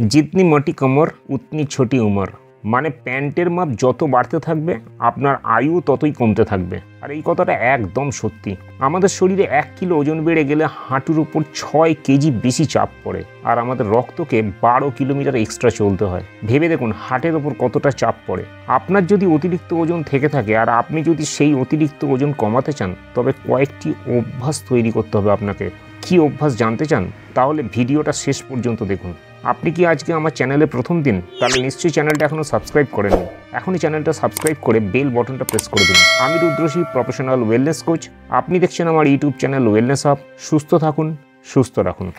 जितनी मोटी कमर उतनी छोटी उम्र মানে প্যান্টের মাপ যত বাড়তে থাকবে আপনার আয়ু ততই কমতে থাকবে। আর এই কথাটা একদম সত্যি। আমাদের শরীরে 1 কিলো ওজন বেড়ে গেলে হাঁটুর উপর 6 কেজি বেশি চাপ পড়ে, আর আমাদের রক্তকে 12 কিলোমিটার এক্সট্রা চলতে হয়। ভেবে দেখুন হার্টের ওপর কতটা চাপ পড়ে। আপনার যদি অতিরিক্ত ওজন থেকে থাকে আর আপনি যদি সেই অতিরিক্ত ওজন কমাতে চান, তবে কয়েকটি অভ্যাস তৈরি করতে হবে আপনাকে। কি অভ্যাস জানতে চান? তাহলে ভিডিওটা শেষ পর্যন্ত দেখুন। আপনি কি আজকে আমার চ্যানেলে প্রথম দিন? তাহলে নিশ্চয়ই চ্যানেলটা এখনও সাবস্ক্রাইব করেননি। এখনই চ্যানেলটা সাবস্ক্রাইব করে বেল বাটনটা প্রেস করে দিন। আমি রুদ্রশী, প্রফেশনাল ওয়েলনেস কোচ। আপনি দেখছেন আমার ইউটিউব চ্যানেল ওয়েলনেস হাব। সুস্থ থাকুন, সুস্থ রাখুন।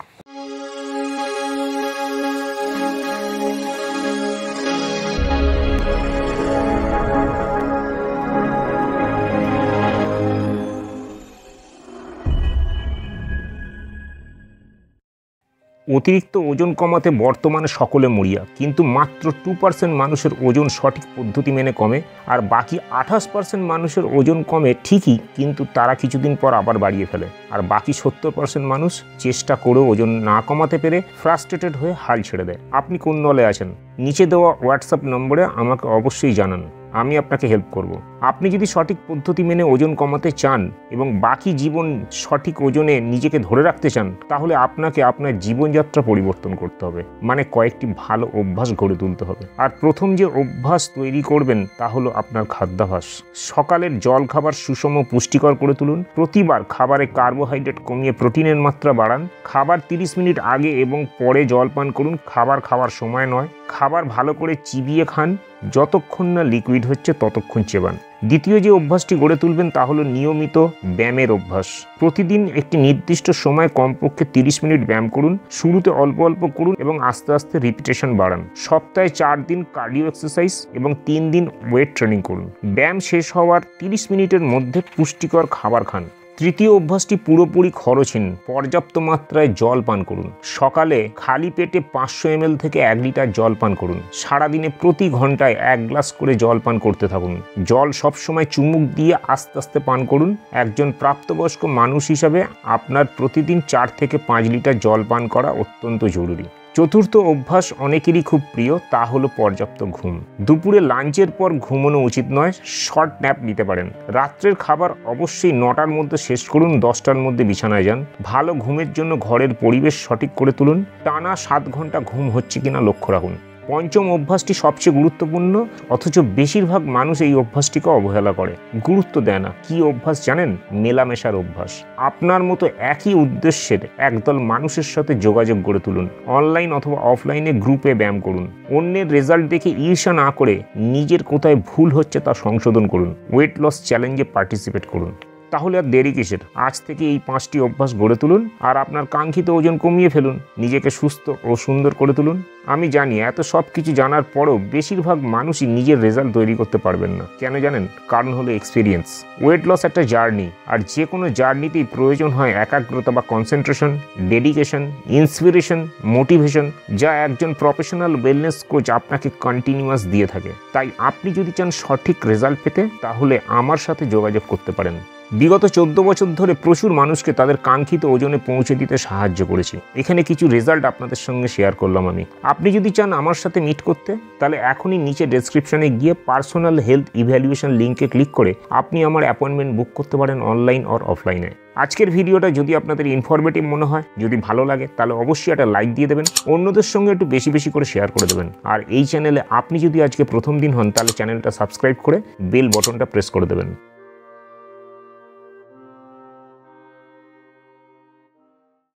অতিরিক্ত ওজন কমাতে বর্তমানে সকলে মরিয়া, কিন্তু মাত্র 2% মানুষের ওজন সঠিক পদ্ধতি মেনে কমে, আর বাকি 28% মানুষের ওজন কমে ঠিকই, কিন্তু তারা কিছুদিন পর আবার বাড়িয়ে ফেলে। আর বাকি 70% মানুষ চেষ্টা করেও ওজন না কমাতে পেরে ফ্রাস্ট্রেটেড হয়ে হাল ছেড়ে দেয়। আপনি কোন দলে আছেন? নিচে দেওয়া হোয়াটসঅ্যাপ নম্বরে আমাকে অবশ্যই জানান, আমি আপনাকে হেল্প করব। আপনি যদি সঠিক পদ্ধতি মেনে ওজন কমাতে চান এবং বাকি জীবন সঠিক ওজনে নিজেকে ধরে রাখতে চান, তাহলে আপনাকে আপনার জীবনযাত্রা পরিবর্তন করতে হবে, মানে কয়েকটি ভালো অভ্যাস গড়ে তুলতে হবে। আর প্রথম যে অভ্যাস তৈরি করবেন তা হলো আপনার খাদ্যাভ্যাস। সকালের জল খাবার সুষম পুষ্টিকর করে তুলুন। প্রতিবার খাবারে কার্বোহাইড্রেট কমিয়ে প্রোটিনের মাত্রা বাড়ান। খাবার 30 মিনিট আগে এবং পরে জল পান করুন, খাবার খাওয়ার সময় নয়। খাবার ভালো করে চিবিয়ে খান, যতক্ষণ না লিকুইড হচ্ছে ততক্ষণ চেবান। দ্বিতীয় যে অভ্যাসটি গড়ে তুলবেন তা হলো নিয়মিত ব্যায়ামের অভ্যাস। প্রতিদিন একটি নির্দিষ্ট সময় কমপক্ষে 30 মিনিট ব্যায়াম করুন। শুরুতে অল্প অল্প করুন এবং আস্তে আস্তে রিপিটেশন বাড়ান। সপ্তাহে 4 দিন কার্ডিও এক্সারসাইজ এবং 3 দিন ওয়েট ট্রেনিং করুন। ব্যায়াম শেষ হওয়ার 30 মিনিটের মধ্যে পুষ্টিকর খাবার খান। তৃতীয় অভ্যাসটি পুরোপুরি খরচহীন। পর্যাপ্ত মাত্রায় জল পান করুন। সকালে খালি পেটে 500 ml থেকে 1 লিটার জল পান করুন। সারাদিনে প্রতি ঘন্টায় 1 গ্লাস করে জল পান করতে থাকুন। জল সবসময় চুমুক দিয়ে আস্তে আস্তে পান করুন। একজন প্রাপ্তবয়স্ক মানুষ হিসাবে আপনার প্রতিদিন 4 থেকে 5 লিটার জল পান করা অত্যন্ত জরুরি। চতুর্থ অভ্যাস অনেকেরই খুব প্রিয়, তা হলো পর্যাপ্ত ঘুম। দুপুরে লাঞ্চের পর ঘুমানো উচিত নয়, শর্ট ন্যাপ নিতে পারেন। রাত্রের খাবার অবশ্যই 9টার মধ্যে শেষ করুন, 10টার মধ্যে বিছানায় যান। ভালো ঘুমের জন্য ঘরের পরিবেশ সঠিক করে তুলুন। টানা 7 ঘন্টা ঘুম হচ্ছে কিনা লক্ষ্য রাখুন। পঞ্চম অভ্যাসটি সবচেয়ে গুরুত্বপূর্ণ, অথচ বেশিরভাগ মানুষ এই অভ্যাসটিকে অবহেলা করে, গুরুত্ব দেয় না। কি অভ্যাস জানেন? মেলামেশার অভ্যাস। আপনার মতো একই উদ্দেশ্যের একদল মানুষের সাথে যোগাযোগ গড়ে তুলুন। অনলাইন অথবা অফলাইনে গ্রুপে ব্যায়াম করুন। অন্যের রেজাল্ট দেখে ঈর্ষা না করে নিজের কোথায় ভুল হচ্ছে তা সংশোধন করুন। ওয়েট লস চ্যালেঞ্জে পার্টিসিপেট করুন। তাহলে আর দেরি কিসের? আজ থেকে এই 5টি অভ্যাস গড়ে তুলুন আর আপনার কাঙ্ক্ষিত ওজন কমিয়ে ফেলুন। নিজেকে সুস্থ ও সুন্দর করে তুলুন। আমি জানি এত সব কিছু জানার পরও বেশিরভাগ মানুষই নিজের রেজাল্ট তৈরি করতে পারবেন না। কেন জানেন? কারণ হলো এক্সপিরিয়েন্স। ওয়েট লস একটা জার্নি, আর যে কোনো জার্নিতেই প্রয়োজন হয় একাগ্রতা বা কনসেন্ট্রেশন, ডেডিকেশন, ইন্সপিরেশন, মোটিভেশন, যা একজন প্রফেশনাল ওয়েলনেস কোচ আপনাকে কন্টিনিউয়াস দিয়ে থাকে। তাই আপনি যদি চান সঠিক রেজাল্ট পেতে, তাহলে আমার সাথে যোগাযোগ করতে পারেন। বিগত 14 বছর ধরে প্রচুর মানুষকে তাদের কাঙ্ক্ষিত ওজনে পৌঁছে দিতে সাহায্য করেছি। এখানে কিছু রেজাল্ট আপনাদের সঙ্গে শেয়ার করলাম আমি। আপনি যদি চান আমার সাথে মিট করতে, তাহলে এখনই নিচে ডেসক্রিপশনে গিয়ে পার্সোনাল হেলথ ইভ্যালুয়েশন লিঙ্কে ক্লিক করে আপনি আমার অ্যাপয়েন্টমেন্ট বুক করতে পারেন, অনলাইন অর অফলাইনে। আজকের ভিডিওটা যদি আপনাদের ইনফরমেটিভ মনে হয়, যদি ভালো লাগে, তাহলে অবশ্যই একটা লাইক দিয়ে দেবেন। অন্যদের সঙ্গে একটু বেশি বেশি করে শেয়ার করে দেবেন। আর এই চ্যানেলে আপনি যদি আজকে প্রথম দিন হন, তাহলে চ্যানেলটা সাবস্ক্রাইব করে বেল বাটনটা প্রেস করে দেবেন।